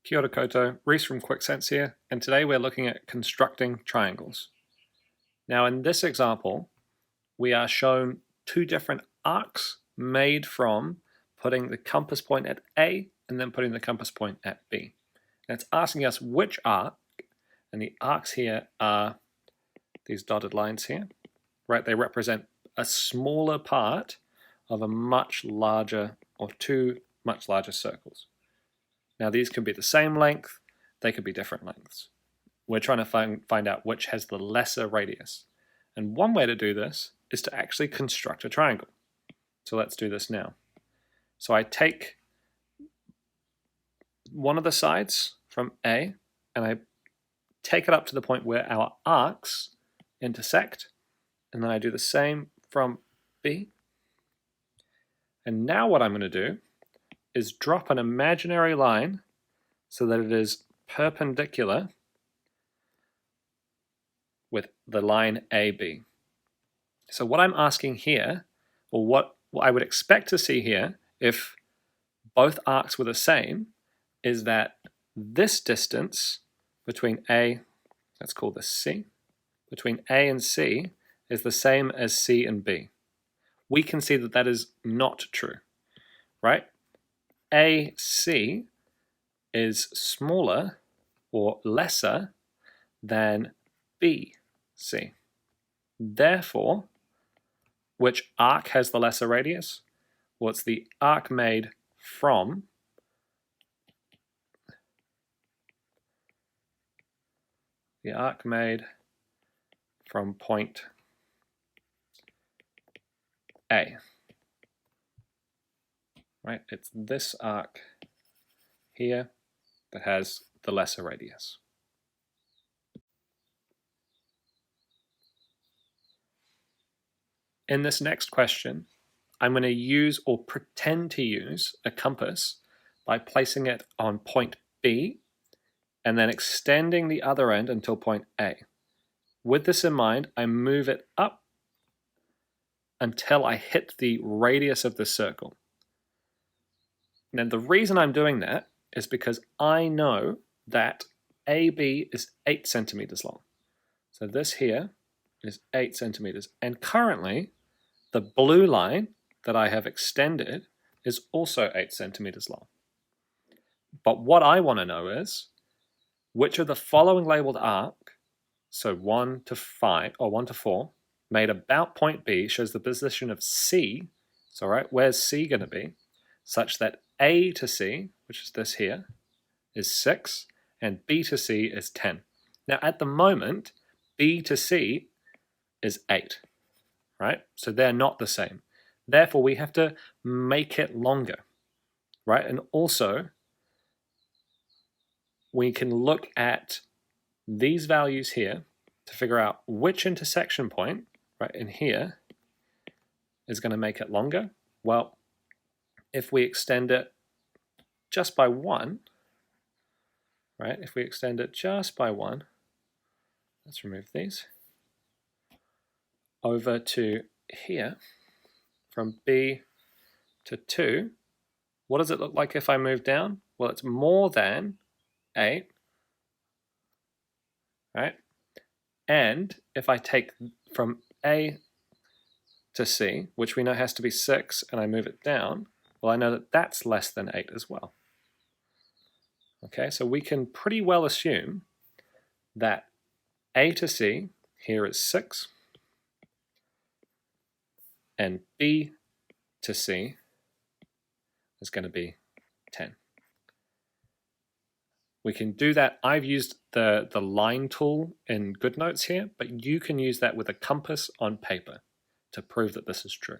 Kia ora koutou, Reese from QuickSense here, and today we're looking at constructing triangles. Now in this example, we are shown two different arcs made from putting the compass point at A and then putting the compass point at B. And it's asking us which arc, and the arcs here are these dotted lines here, right? They represent a smaller part of a much larger, or two much larger circles. Now these could be the same length, they could be different lengths. We're trying to find out which has the lesser radius. And one way to do this is to actually construct a triangle. So let's do this now. So I take one of the sides from A and I take it up to the point where our arcs intersect, and then I do the same from B. And now what I'm going to do is drop an imaginary line so that it is perpendicular with the line AB. So what I'm asking here, or what I would expect to see here if both arcs were the same, is that this distance between A, let's call this C, between A and C is the same as C and B. We can see that that is not true, right? AC is smaller or lesser than BC. Therefore, which arc has the lesser radius? Well, it's the arc made from point A. Right? It's this arc here that has the lesser radius. In this next question, I'm going to use or pretend to use a compass by placing it on point B and then extending the other end until point A. With this in mind, I move it up until I hit the radius of the circle. Now the reason I'm doing that is because I know that AB is 8 centimeters long. So this here is 8 centimeters. And currently, the blue line that I have extended is also 8 centimeters long. But what I want to know is, which of the following labeled arc, so 1 to 5, or 1 to 4, made about point B shows the position of C, so right, where's C going to be, such that A to C, which is this here, is 6, and B to C is 10. Now at the moment, B to C is 8, right? So they're not the same. Therefore, we have to make it longer, right? And also, we can look at these values here to figure out which intersection point, right in here, is going to make it longer. Well, if we extend it just by 1, right? If we extend it just by 1, let's remove these, over to here, from B to 2, what does it look like if I move down? Well, it's more than 8, right? And if I take from A to C, which we know has to be 6, and I move it down, well, I know that that's less than 8 as well. Okay, so we can pretty well assume that A to C here is 6, and B to C is going to be 10. We can do that. I've used the line tool in GoodNotes here, but you can use that with a compass on paper to prove that this is true.